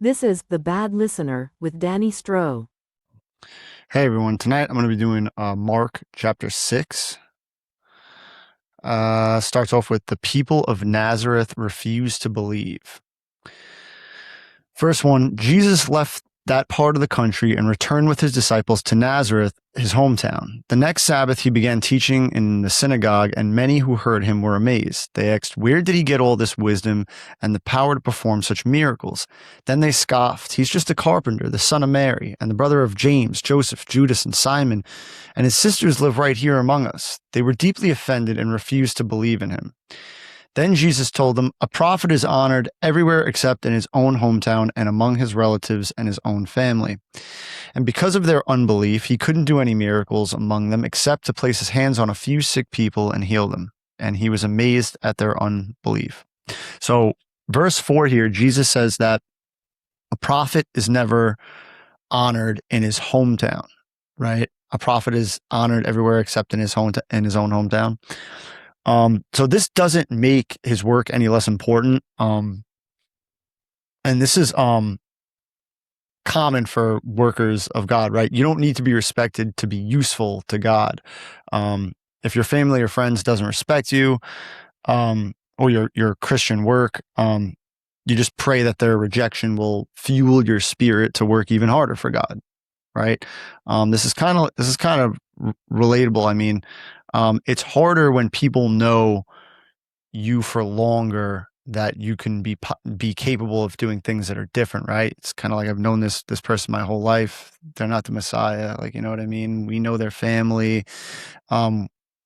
This is The Bad Listener with Danny Stroh. Hey everyone, tonight I'm going to be doing Mark chapter 6. Starts off with the people of Nazareth refuse to believe. First one, Jesus left that part of the country and returned with his disciples to Nazareth, his hometown. The next Sabbath he began teaching in the synagogue, and many who heard him were amazed. They asked, "Where did he get all this wisdom and the power to perform such miracles?" Then they scoffed, "He's just a carpenter, the son of Mary, and the brother of James, Joseph, Judas, and Simon, and his sisters live right here among us." They were deeply offended and refused to believe in him. Then Jesus told them, "A prophet is honored everywhere except in his own hometown and among his relatives and his own family." And because of their unbelief, he couldn't do any miracles among them except to place his hands on a few sick people and heal them. And he was amazed at their unbelief. So, verse 4 here, Jesus says that a prophet is never honored in his hometown, right? A prophet is honored everywhere except in his own hometown. So this doesn't make his work any less important. And this is common for workers of God, right? You don't need to be respected to be useful to God. If your family or friends doesn't respect you, or your Christian work, you just pray that their rejection will fuel your spirit to work even harder for God, right? This is kind of relatable. I mean, it's harder when people know you for longer that you can be capable of doing things that are different, right? It's kind of like, I've known this person my whole life. They're not the Messiah. Like, you know what I mean? We know their family.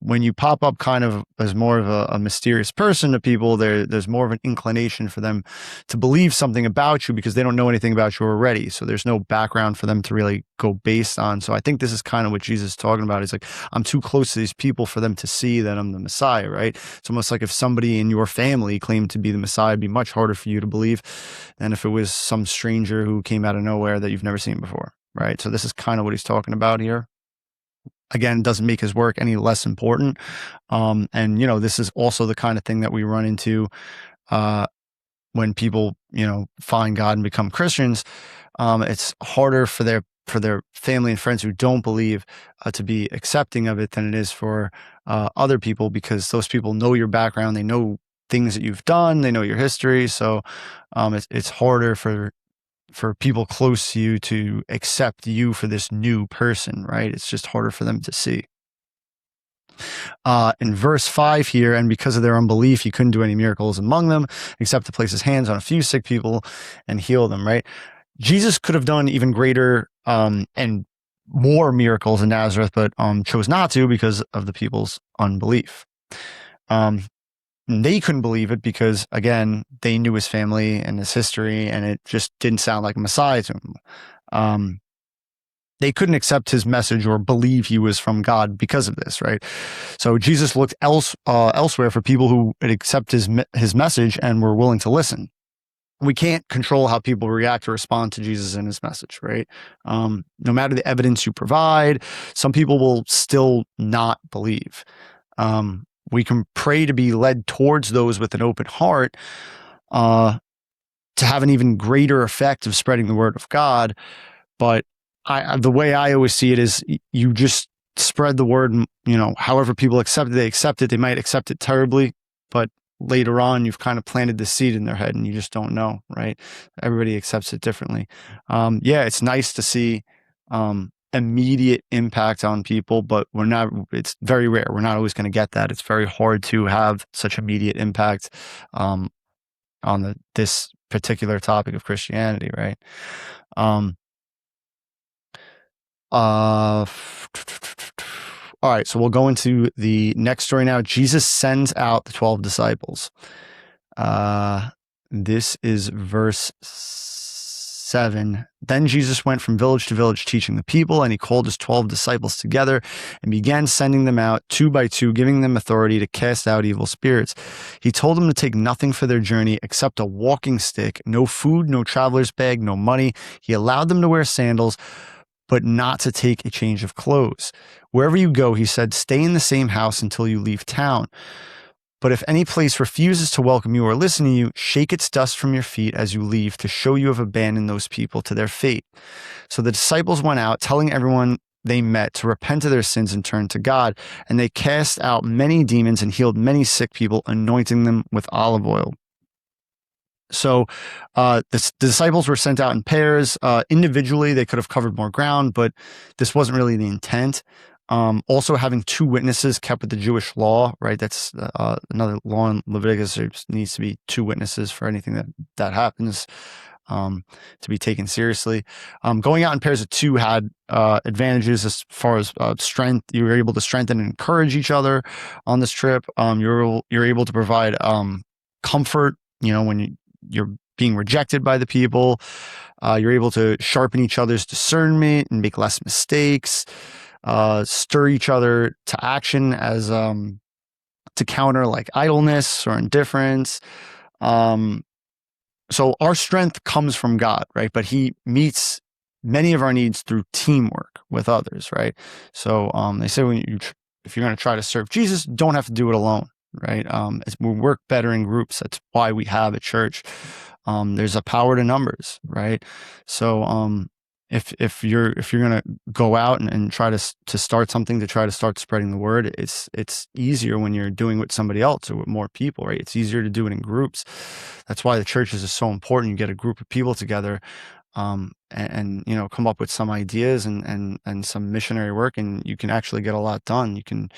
When you pop up kind of as more of a mysterious person to people, there's more of an inclination for them to believe something about you because they don't know anything about you already. So there's no background for them to really go based on. So I think this is kind of what Jesus is talking about. He's like, I'm too close to these people for them to see that I'm the Messiah, right? It's almost like if somebody in your family claimed to be the Messiah, it'd be much harder for you to believe than if it was some stranger who came out of nowhere that you've never seen before, right? So this is kind of what he's talking about here. Again, doesn't make his work any less important. And, this is also the kind of thing that we run into when people, find God and become Christians. It's harder for their family and friends who don't believe to be accepting of it than it is for other people, because those people know your background. They know things that you've done. They know your history. So it's harder for people close to you to accept you for this new person, right? It's just harder for them to see. In verse 5 here, and because of their unbelief, he couldn't do any miracles among them except to place his hands on a few sick people and heal them, right? Jesus could have done even greater and more miracles in Nazareth, but chose not to because of the people's unbelief. They couldn't believe it because, again, they knew his family and his history, and it just didn't sound like a Messiah to them. They couldn't accept his message or believe he was from God because of this, right? So Jesus looked elsewhere for people who would accept his message and were willing to listen. We can't control how people react or respond to Jesus and his message, right? No matter the evidence you provide, some people will still not believe. We can pray to be led towards those with an open heart to have an even greater effect of spreading the word of God. But the way I always see it is you just spread the word, however people accept it, they accept it. They might accept it terribly, but later on, you've kind of planted the seed in their head and you just don't know, right? Everybody accepts it differently. It's nice to see immediate impact on people, but it's very rare. We're not always going to get that. It's very hard to have such immediate impact on this particular topic of Christianity, right? All right, so we'll go into the next story now. Jesus sends out the 12 disciples. This is verse 7. Then Jesus went from village to village teaching the people, and he called his 12 disciples together and began sending them out 2 by 2, giving them authority to cast out evil spirits. He told them to take nothing for their journey except a walking stick, no food, no traveler's bag, no money. He allowed them to wear sandals, but not to take a change of clothes. Wherever you go, he said, stay in the same house until you leave town. But if any place refuses to welcome you or listen to you, shake its dust from your feet as you leave to show you have abandoned those people to their fate. So the disciples went out, telling everyone they met to repent of their sins and turn to God. And they cast out many demons and healed many sick people, anointing them with olive oil. So the disciples were sent out in pairs. Individually, they could have covered more ground, but this wasn't really the intent. Also, having two witnesses kept with the Jewish law, right? That's another law in Leviticus. There needs to be two witnesses for anything that happens to be taken seriously. Going out in pairs of two had advantages as far as strength. You were able to strengthen and encourage each other on this trip. You're able to provide comfort, when you're being rejected by the people. You're able to sharpen each other's discernment and make less mistakes, stir each other to action as to counter like idleness or indifference. So our strength comes from God, right? But he meets many of our needs through teamwork with others, right? So they say if you're going to try to serve Jesus, don't have to do it alone, right? We work better in groups. That's why we have a church. There's a power to numbers, right? So if you're going to go out and try to start something, to try to start spreading the word, it's easier when you're doing it with somebody else or with more people, right? It's easier to do it in groups. That's why the churches is so important. You get a group of people together, and come up with some ideas and some missionary work, and you can actually get a lot done. You can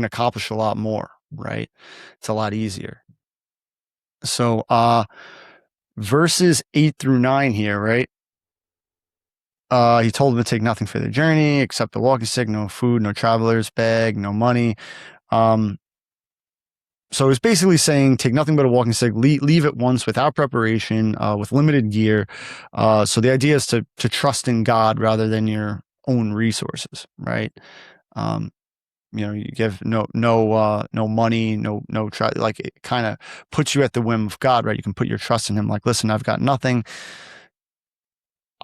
accomplish a lot more, right? It's a lot easier. So verses 8 through 9 here, right? He told them to take nothing for their journey except the walking stick, no food, no traveler's bag, no money. So it's basically saying take nothing but a walking stick, leave it once without preparation, with limited gear. So the idea is to trust in God rather than your own resources, right? You give no money, like it kind of puts you at the whim of God, right? You can put your trust in him. Like, listen, I've got nothing.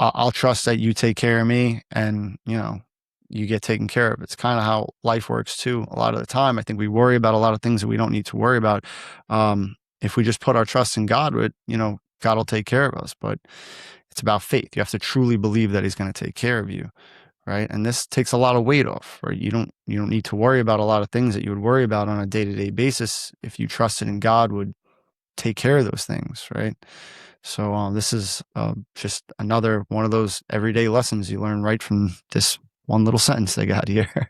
I'll trust that you take care of me, and you get taken care of. It's kind of how life works too. A lot of the time, I think we worry about a lot of things that we don't need to worry about. If we just put our trust in God, God will take care of us. But it's about faith. You have to truly believe that he's going to take care of you, right? And this takes a lot of weight off, right? You don't need to worry about a lot of things that you would worry about on a day-to-day basis if you trusted in God would take care of those things, right? So this is just another one of those everyday lessons you learn right from this one little sentence they got here.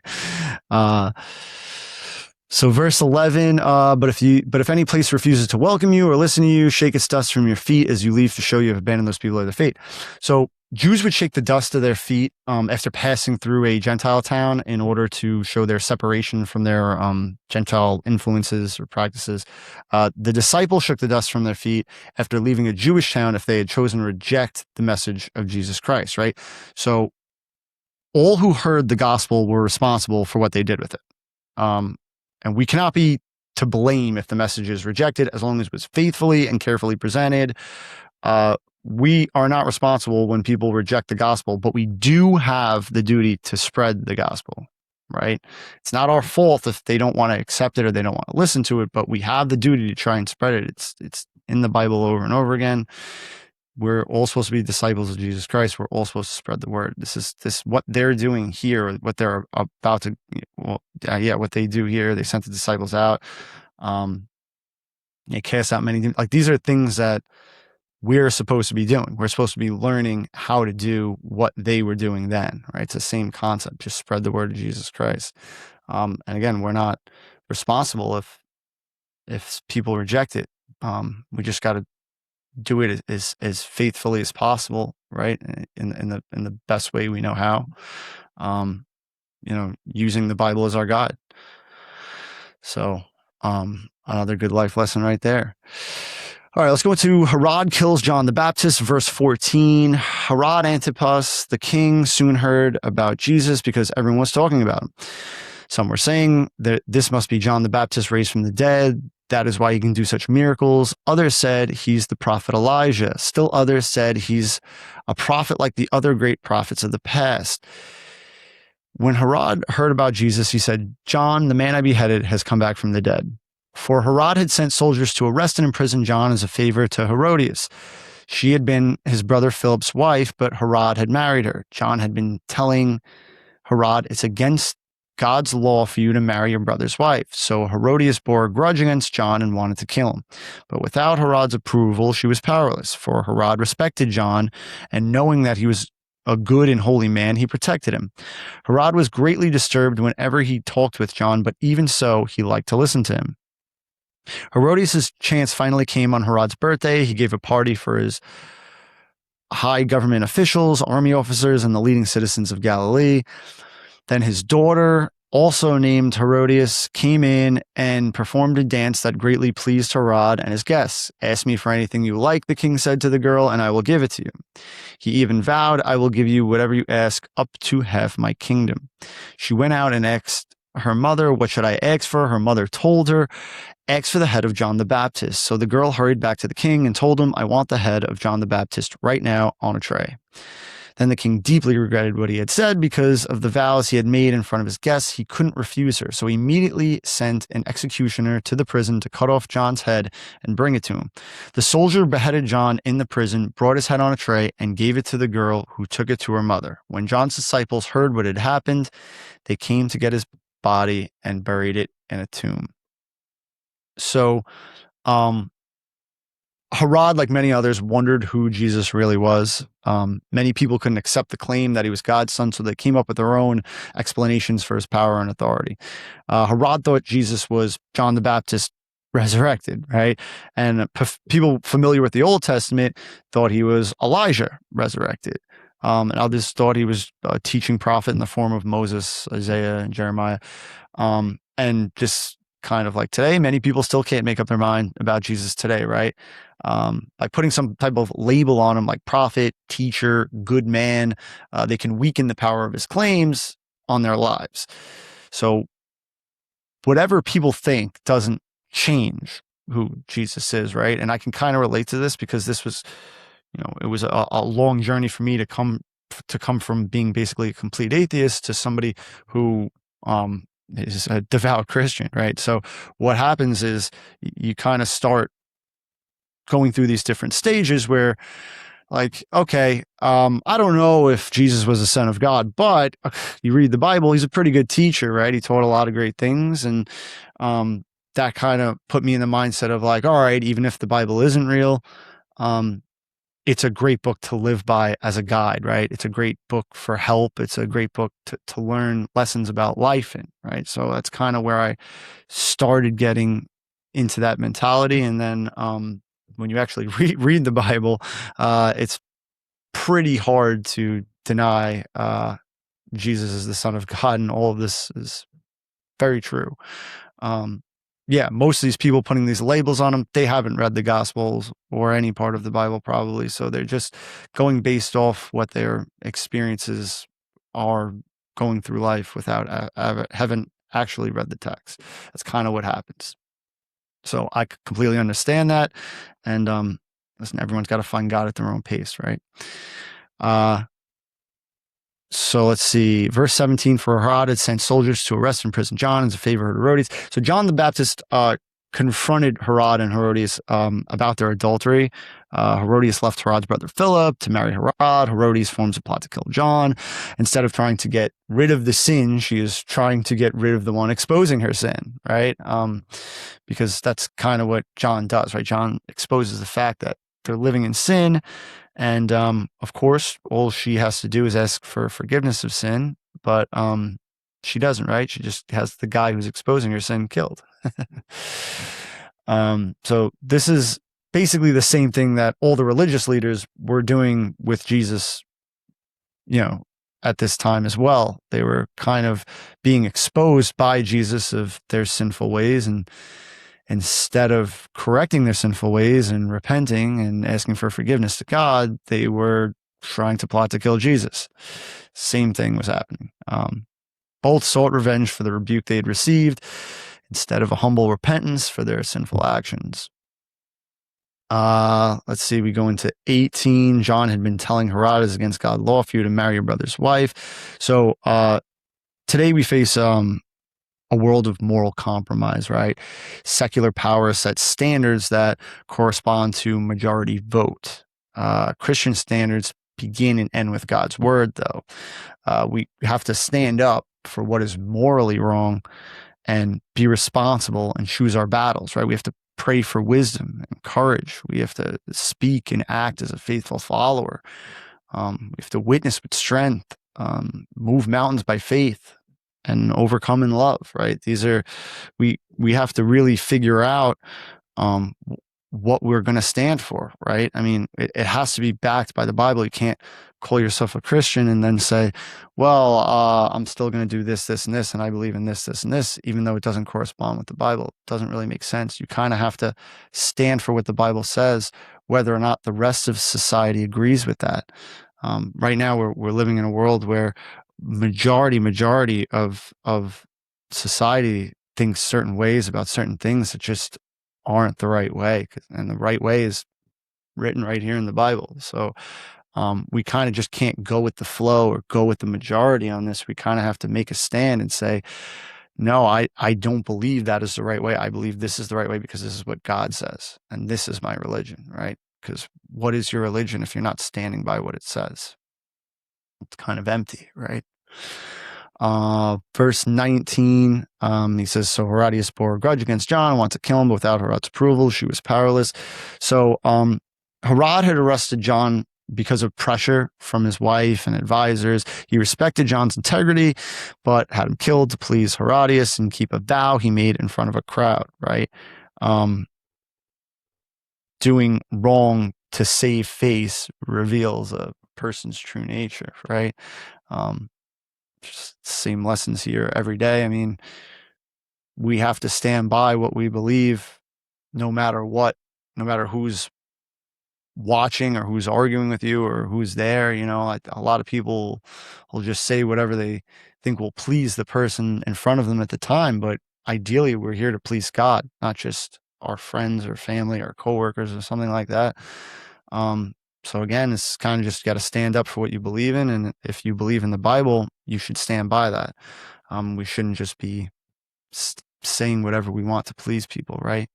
So verse 11, but if any place refuses to welcome you or listen to you, shake its dust from your feet as you leave to show you have abandoned those people to their fate. So Jews would shake the dust of their feet after passing through a Gentile town in order to show their separation from their Gentile influences or practices. The disciples shook the dust from their feet after leaving a Jewish town if they had chosen to reject the message of Jesus Christ, right? So all who heard the gospel were responsible for what they did with it. And we cannot be to blame if the message is rejected, as long as it was faithfully and carefully presented. We are not responsible when people reject the gospel, but we do have the duty to spread the gospel, right? It's not our fault if they don't want to accept it or they don't want to listen to it, but we have the duty to try and spread it. It's in the Bible over and over again. We're all supposed to be disciples of Jesus Christ. We're all supposed to spread the word. This is what they're doing here, what they're about to, what they do here. They sent the disciples out. They cast out many, like these are things that we're supposed to be doing. We're supposed to be learning how to do what they were doing then, right? It's the same concept. Just spread the word of Jesus Christ. And again, we're not responsible if people reject it. We just got to do it as faithfully as possible, right? In the best way we know how. Using the Bible as our guide. So another good life lesson right there. All right, let's go into Herod kills John the Baptist, verse 14. Herod Antipas, the king, soon heard about Jesus because everyone was talking about him. Some were saying that this must be John the Baptist raised from the dead. That is why he can do such miracles. Others said he's the prophet Elijah. Still others said he's a prophet like the other great prophets of the past. When Herod heard about Jesus, he said, "John, the man I beheaded, has come back from the dead." For Herod had sent soldiers to arrest and imprison John as a favor to Herodias. She had been his brother Philip's wife, but Herod had married her. John had been telling Herod, "It's against God's law for you to marry your brother's wife." So Herodias bore a grudge against John and wanted to kill him. But without Herod's approval, she was powerless, for Herod respected John, and knowing that he was a good and holy man, he protected him. Herod was greatly disturbed whenever he talked with John, but even so, he liked to listen to him. Herodias' chance finally came on Herod's birthday. He gave a party for his high government officials, army officers, and the leading citizens of Galilee. Then his daughter, also named Herodias, came in and performed a dance that greatly pleased Herod and his guests. "Ask me for anything you like," the king said to the girl, "and I will give it to you." He even vowed, "I will give you whatever you ask, up to half my kingdom." She went out and asked her mother, "What should I ask for?" Her mother told her, "Ask for the head of John the Baptist." So the girl hurried back to the king and told him, "I want the head of John the Baptist right now on a tray." Then the king deeply regretted what he had said because of the vows he had made in front of his guests. He couldn't refuse her, so he immediately sent an executioner to the prison to cut off John's head and bring it to him. The soldier beheaded John in the prison, brought his head on a tray, and gave it to the girl, who took it to her mother. When John's disciples heard what had happened, they came to get his body and buried it in a tomb. So, Herod, like many others, wondered who Jesus really was. Many people couldn't accept the claim that he was God's son, so they came up with their own explanations for his power and authority. Herod thought Jesus was John the Baptist resurrected, right? And people familiar with the Old Testament thought he was Elijah resurrected. And others thought he was a teaching prophet in the form of Moses, Isaiah, and Jeremiah. And just kind of like today, many people still can't make up their mind about Jesus today, right? By putting some type of label on him, like prophet, teacher, good man, they can weaken the power of his claims on their lives. So whatever people think doesn't change who Jesus is, right? And I can kind of relate to this because this was, it was a long journey for me to come from being basically a complete atheist to somebody who is a devout Christian, right? So what happens is you kind of start going through these different stages where, like, okay, I don't know if Jesus was the Son of God, but you read the Bible, he's a pretty good teacher, right? He taught a lot of great things. And that kind of put me in the mindset of like, all right, even if the Bible isn't real, it's a great book to live by as a guide, right? It's a great book for help. It's a great book to learn lessons about life in, right? So that's kind of where I started getting into that mentality. And then when you actually read the Bible, it's pretty hard to deny Jesus is the Son of God, and all of this is very true. Yeah, most of these people putting these labels on them, they haven't read the Gospels or any part of the Bible probably. So they're just going based off what their experiences are going through life without haven't actually read the text. That's kind of what happens. So I completely understand that. And listen, everyone's got to find God at their own pace, right? So let's see, verse 17, for Herod had sent soldiers to arrest and imprison John as a favor of Herodias. So John the Baptist confronted Herod and Herodias about their adultery. Herodias left Herod's brother Philip to marry Herod. Herodias forms a plot to kill John. Instead of trying to get rid of the sin, she is trying to get rid of the one exposing her sin, right? Because that's kind of what John does, right? John exposes the fact that they're living in sin. And of course, all she has to do is ask for forgiveness of sin, but she doesn't, right? She just has the guy who's exposing her sin killed. So this is basically the same thing that all the religious leaders were doing with Jesus, at this time as well. They were kind of being exposed by Jesus of their sinful ways, and instead of correcting their sinful ways and repenting and asking for forgiveness to God, they were trying to plot to kill Jesus. Same thing was happening. Both sought revenge for the rebuke they had received instead of a humble repentance for their sinful actions. Let's see, we go into 18. John had been telling Herod, "It's against God's law for you to marry your brother's wife." So today we face a world of moral compromise, right? Secular power sets standards that correspond to majority vote. Christian standards begin and end with God's word, though. We have to stand up for what is morally wrong and be responsible and choose our battles, right? We have to pray for wisdom and courage. We have to speak and act as a faithful follower. We have to witness with strength, move mountains by faith, and overcome in love, right? These are, we have to really figure out what we're going to stand for, right? I mean, it has to be backed by the Bible. You can't call yourself a Christian and then say, well, I'm still going to do this, this, and this, and I believe in this, this, and this, even though it doesn't correspond with the Bible. It doesn't really make sense. You kind of have to stand for what the Bible says, whether or not the rest of society agrees with that. Right now, we're living in a world where majority of society thinks certain ways about certain things that just aren't the right way, and the right way is written right here in the Bible. So we kind of just can't go with the flow or go with the majority on this. We kind of have to make a stand and say, no, I don't believe that is the right way. I believe this is the right way because this is what God says, and this is my religion, right? Because what is your religion if you're not standing by what it says? It's kind of empty, right? Verse 19, he says, so Herodias bore a grudge against John and wanted to kill him, but without Herod's approval, she was powerless. So Herod had arrested John because of pressure from his wife and advisors. He respected John's integrity, but had him killed to please Herodias and keep a vow he made in front of a crowd, right? Doing wrong to save face reveals a person's true nature, right? Just same lessons here every day. I mean, we have to stand by what we believe, no matter what, no matter who's watching or who's arguing with you or who's there. You know, a lot of people will just say whatever they think will please the person in front of them at the time. But ideally, we're here to please God, not just our friends or family or coworkers or something like that. So again, it's kind of just got to stand up for what you believe in. And if you believe in the Bible, you should stand by that. We shouldn't just be saying whatever we want to please people, right?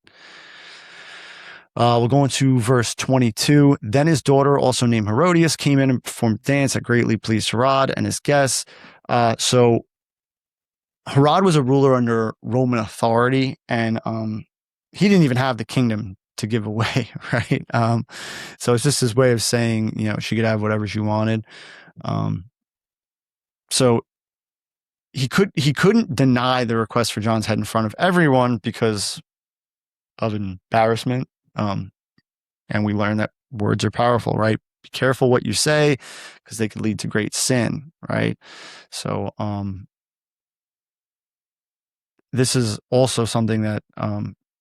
We'll go into verse 22. Then his daughter, also named Herodias, came in and performed a dance that greatly pleased Herod and his guests. So Herod was a ruler under Roman authority, and he didn't even have the kingdom to give away, right? So it's just his way of saying, you know, she could have whatever she wanted. So he couldn't deny the request for John's head in front of everyone because of embarrassment. And we learn that words are powerful, right? Be careful what you say because they could lead to great sin, right? So this is also something that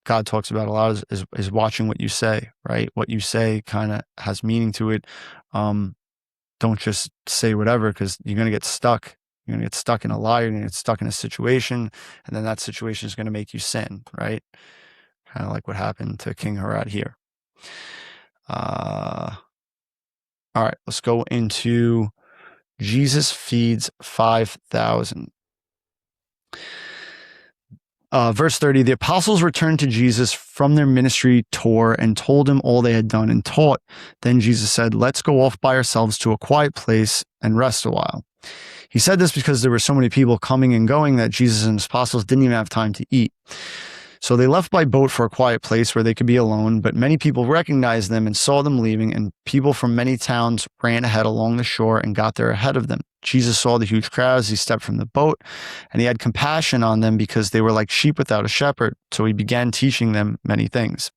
God talks about a lot is watching what you say, right? What you say kind of has meaning to it. Don't just say whatever because you're going to get stuck. You're going to get stuck in a lie. You're going to get stuck in a situation, and then that situation is going to make you sin, right? Kind of like what happened to King Herod here. All right, let's go into Jesus feeds 5,000. Verse 30, the apostles returned to Jesus from their ministry tour and told him all they had done and taught. Then Jesus said, let's go off by ourselves to a quiet place and rest a while. He said this because there were so many people coming and going that Jesus and his apostles didn't even have time to eat. So they left by boat for a quiet place where they could be alone, but many people recognized them and saw them leaving, and people from many towns ran ahead along the shore and got there ahead of them. Jesus saw the huge crowds. He stepped from the boat, and he had compassion on them because they were like sheep without a shepherd. So he began teaching them many things.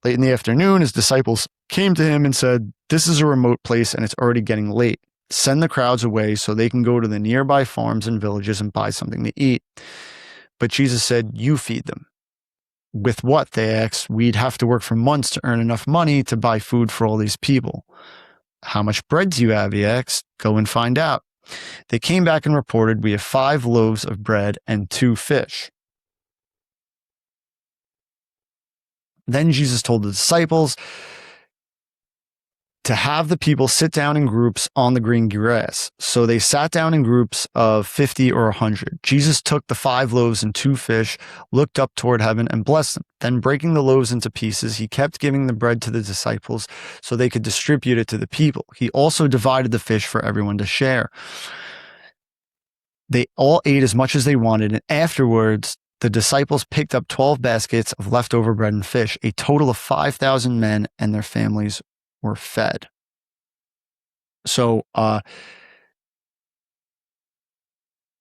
Late in the afternoon, his disciples came to him and said, this is a remote place, and it's already getting late. Send the crowds away so they can go to the nearby farms and villages and buy something to eat. But Jesus said, you feed them. With what, they asked. We'd have to work for months to earn enough money to buy food for all these people. How much bread do you have, he asked. Go and find out. They came back and reported, we have 5 loaves of bread and 2 fish. Then Jesus told the disciples, to have the people sit down in groups on the green grass. So they sat down in groups of 50 or 100. Jesus took the 5 loaves and 2 fish, looked up toward heaven, and blessed them. Then, breaking the loaves into pieces, he kept giving the bread to the disciples so they could distribute it to the people. He also divided the fish for everyone to share. They all ate as much as they wanted, and afterwards, the disciples picked up 12 baskets of leftover bread and fish. A total of 5,000 men and their families were fed. So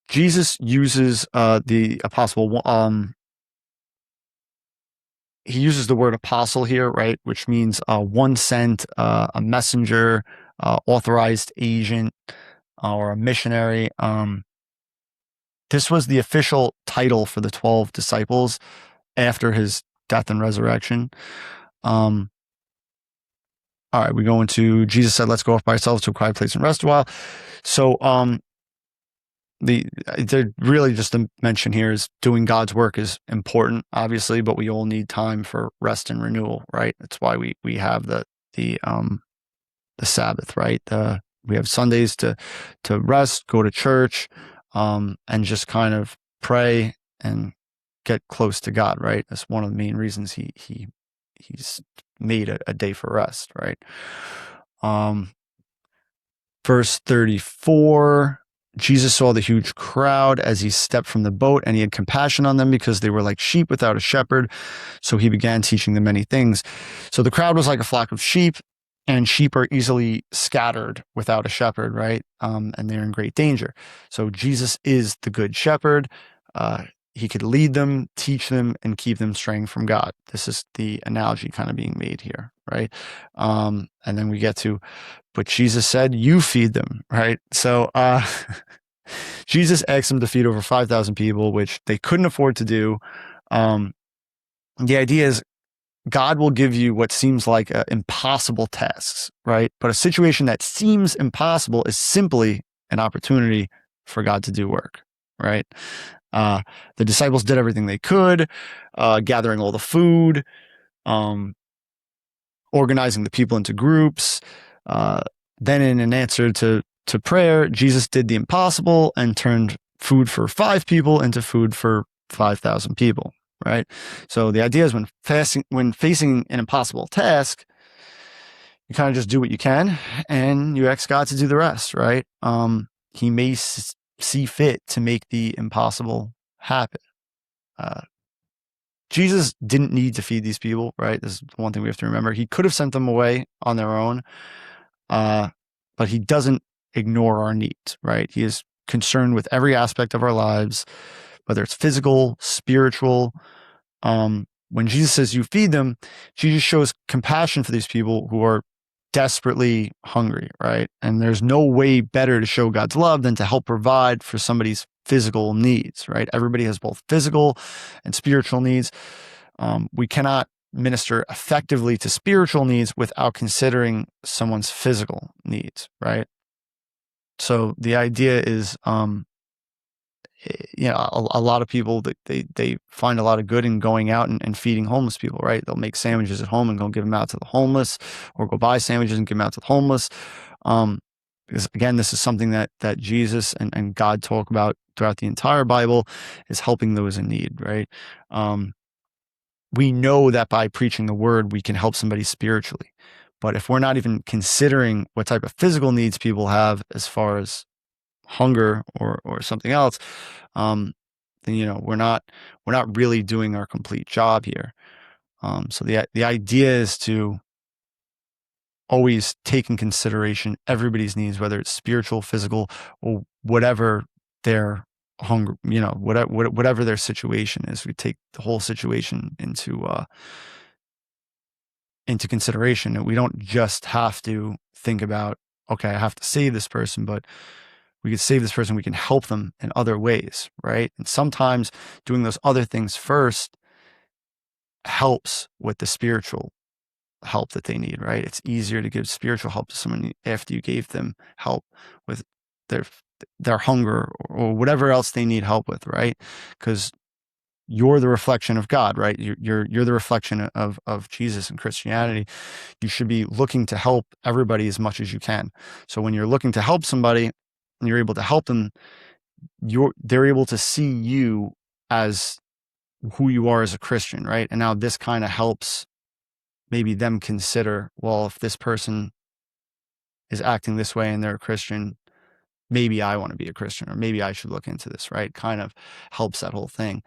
Jesus uses the apostle. He uses the word apostle here, right, which means one sent, a messenger, authorized agent, or a missionary. This was the official title for the 12 disciples after his death and resurrection. All right, we go into, Jesus said, let's go off by ourselves to a quiet place and rest a while. So they're really just to mention here is doing God's work is important, obviously, but we all need time for rest and renewal, right? That's why we have the Sabbath, right? We have Sundays to rest, go to church, and just kind of pray and get close to God, right? That's one of the main reasons he's made a day for rest, right? Verse 34, Jesus saw the huge crowd as he stepped from the boat, and he had compassion on them because they were like sheep without a shepherd. So he began teaching them many things. So the crowd was like a flock of sheep, and sheep are easily scattered without a shepherd, right? And they're in great danger. So Jesus is the good shepherd. He could lead them, teach them, and keep them straying from God. This is the analogy kind of being made here, right? And then we get to, but Jesus said, you feed them, right? So Jesus asked them to feed over 5,000 people, which they couldn't afford to do. The idea is God will give you what seems like impossible tasks, right? But a situation that seems impossible is simply an opportunity for God to do work, right? The disciples did everything they could, gathering all the food, organizing the people into groups. Then in an answer to prayer, Jesus did the impossible and turned food for 5 people into food for 5,000 people, right? So the idea is when facing an impossible task, you kind of just do what you can and you ask God to do the rest, right? He may see fit to make the impossible happen. Jesus didn't need to feed these people, right? This is one thing we have to remember. He could have sent them away on their own, but he doesn't ignore our needs, right? He is concerned with every aspect of our lives, whether it's physical, spiritual. When Jesus says you feed them, Jesus shows compassion for these people who are desperately hungry, right? And there's no way better to show God's love than to help provide for somebody's physical needs, right? Everybody has both physical and spiritual needs. We cannot minister effectively to spiritual needs without considering someone's physical needs, right? So the idea is, a lot of people that they find a lot of good in going out and feeding homeless people, right? They'll make sandwiches at home and go give them out to the homeless, or go buy sandwiches and give them out to the homeless. Because again, this is something that Jesus and God talk about throughout the entire Bible, is helping those in need, right? We know that by preaching the word, we can help somebody spiritually. But if we're not even considering what type of physical needs people have as far as hunger or something else, then we're not really doing our complete job here. So the idea is to always take in consideration everybody's needs, whether it's spiritual, physical, or whatever their hunger, whatever their situation is. We take the whole situation into consideration, and we don't just have to think about, okay, I have to save this person, but we could save this person, we can help them in other ways, right? And sometimes doing those other things first helps with the spiritual help that they need, right? It's easier to give spiritual help to someone after you gave them help with their hunger or whatever else they need help with, right? Because you're the reflection of God, right? You're the reflection of Jesus and Christianity. You should be looking to help everybody as much as you can. So when you're looking to help somebody and you're able to help them, they're able to see you as who you are as a Christian, right? And now this kind of helps maybe them consider, well, if this person is acting this way and they're a Christian, maybe I want to be a Christian, or maybe I should look into this, right? Kind of helps that whole thing.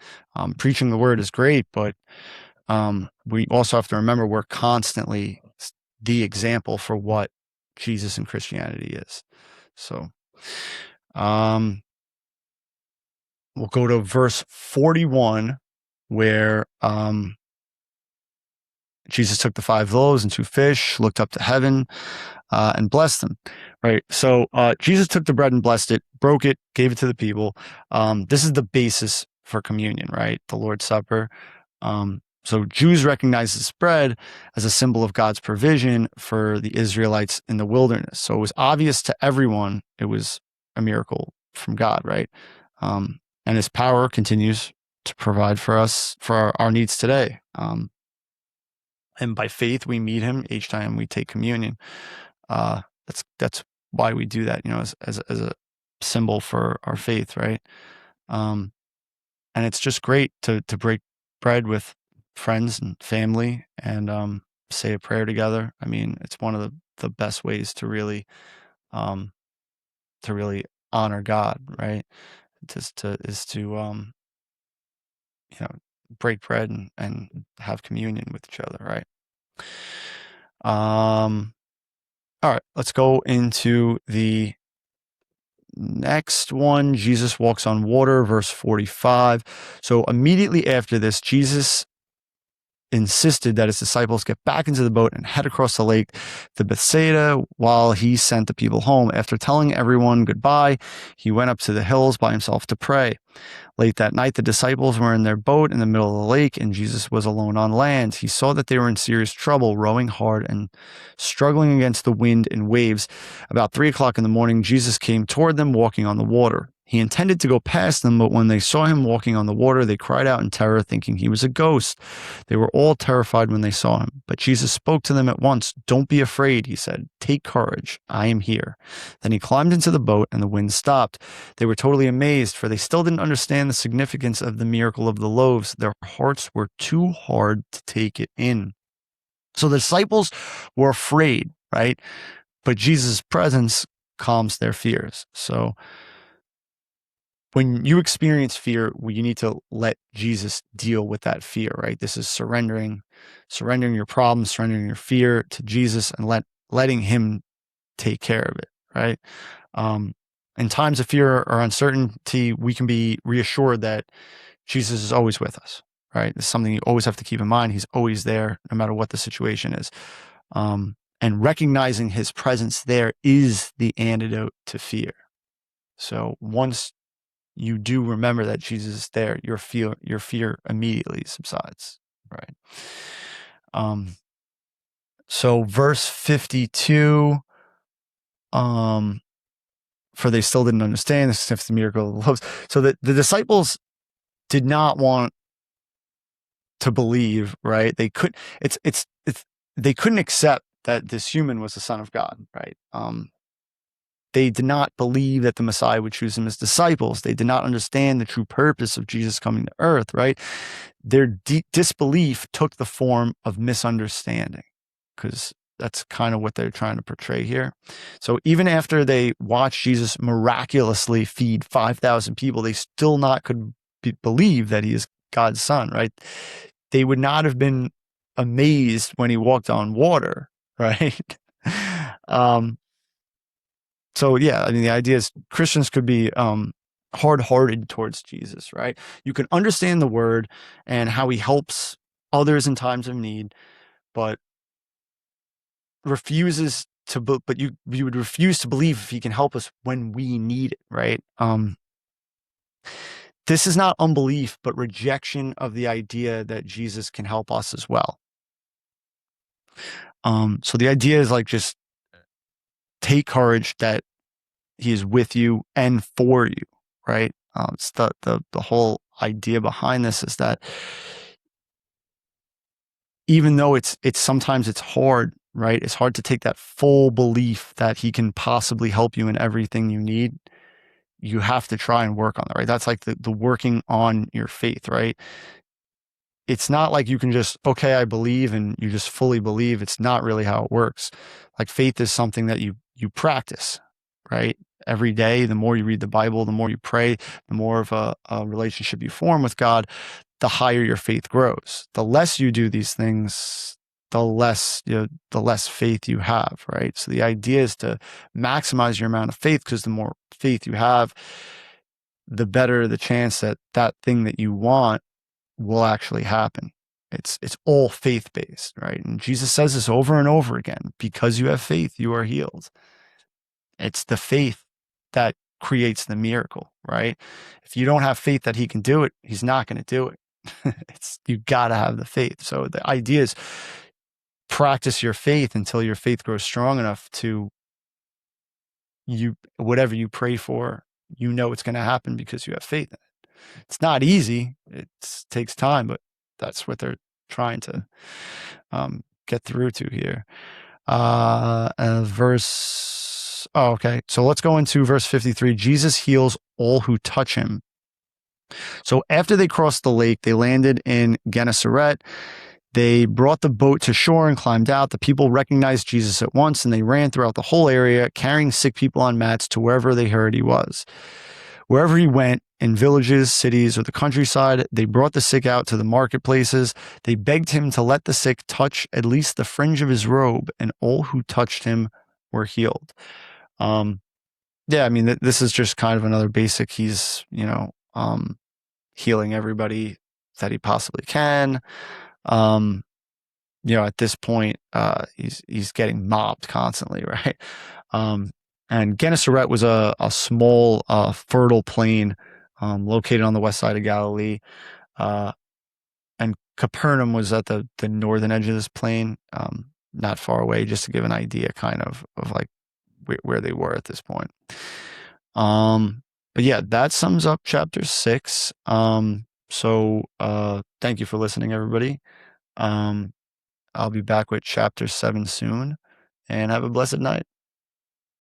Preaching the word is great, but we also have to remember we're constantly the example for what Jesus and Christianity is. So we'll go to verse 41, where Jesus took the 5 loaves and 2 fish, looked up to heaven, and blessed them, right? So Jesus took the bread and blessed it, broke it, gave it to the people. This is the basis for communion, right? The Lord's Supper. So Jews recognize this bread as a symbol of God's provision for the Israelites in the wilderness. So it was obvious to everyone it was a miracle from God, right? And his power continues to provide for us for our needs today. And by faith, we meet him each time we take communion. That's why we do that, as a symbol for our faith, right? And it's just great to break bread with friends and family and say a prayer together. I mean, it's one of the best ways to really honor God, right? Is to break bread and have communion with each other, right? All right, let's go into the next one. Jesus walks on water, verse 45. So immediately after this, Jesus insisted that his disciples get back into the boat and head across the lake to Bethsaida while he sent the people home. After telling everyone goodbye, he went up to the hills by himself to pray. Late that night, the disciples were in their boat in the middle of the lake, and Jesus was alone on land. He saw that they were in serious trouble, rowing hard and struggling against the wind and waves. About 3:00 in the morning, Jesus came toward them, walking on the water. He intended to go past them, but when they saw him walking on the water, they cried out in terror, thinking he was a ghost. They were all terrified when they saw him. But Jesus spoke to them at once. "Don't be afraid," he said. "Take courage. I am here." Then he climbed into the boat, and the wind stopped. They were totally amazed, for they still didn't understand the significance of the miracle of the loaves. Their hearts were too hard to take it in. So the disciples were afraid, right? But Jesus' presence calms their fears. So when you experience fear, you need to let Jesus deal with that fear, right? This is surrendering your problems, surrendering your fear to Jesus, and letting him take care of it, right? In times of fear or uncertainty, we can be reassured that Jesus is always with us, right? It's something you always have to keep in mind. He's always there, no matter what the situation is. And recognizing his presence there is the antidote to fear. So once you do remember that Jesus is there, your fear immediately subsides, right? So verse 52, for they still didn't understand the miracle of the loaves. So the disciples did not want to believe, right? They they couldn't accept that this human was the Son of God, right? They did not believe that the Messiah would choose them as disciples. They did not understand the true purpose of Jesus coming to earth, right? Their disbelief took the form of misunderstanding, because that's kind of what they're trying to portray here. So even after they watched Jesus miraculously feed 5,000 people, they still could believe that he is God's son, right? They would not have been amazed when he walked on water, right? So yeah, I mean, the idea is Christians could be hard-hearted towards Jesus, right? You can understand the word and how he helps others in times of need, but refuses to. But you would refuse to believe if he can help us when we need it, right? This is not unbelief, but rejection of the idea that Jesus can help us as well. So the idea is just take courage that he is with you and for you, right? It's the whole idea behind this is that even though it's sometimes it's hard, right? It's hard to take that full belief that he can possibly help you in everything you need. You have to try and work on that, right? That's like the working on your faith, right? It's not like you can just, okay, I believe, and you just fully believe. It's not really how it works. Like faith is something that you practice, right? Every day, the more you read the Bible, the more you pray, the more of a relationship you form with God, the higher your faith grows. The less you do these things, the less faith you have, right? So the idea is to maximize your amount of faith, because the more faith you have, the better the chance that that thing that you want will actually happen. It's all faith-based, right? And Jesus says this over and over again: because you have faith, you are healed. It's the faith that creates the miracle, right? If you don't have faith that he can do it, he's not going to do it. You got to have the faith. So the idea is practice your faith until your faith grows strong enough to whatever you pray for, it's going to happen because you have faith in it. It's not easy. It takes time, but that's what they're trying to get through to here. Okay. So let's go into verse 53. Jesus heals all who touch him. So after they crossed the lake, they landed in Gennesaret. They brought the boat to shore and climbed out. The people recognized Jesus at once, and they ran throughout the whole area, carrying sick people on mats to wherever they heard he was. Wherever he went, in villages, cities, or the countryside, they brought the sick out to the marketplaces. They begged him to let the sick touch at least the fringe of his robe, and all who touched him were healed. Yeah, I mean, this is just kind of another basic. He's, healing everybody that he possibly can. At this point, he's getting mobbed constantly, right? And Gennesaret was a small, fertile plain, located on the west side of Galilee. And Capernaum was at the northern edge of this plain, not far away, just to give an idea kind of like where they were at this point. But yeah, that sums up chapter 6. So thank you for listening, everybody. I'll be back with chapter 7 soon, and have a blessed night.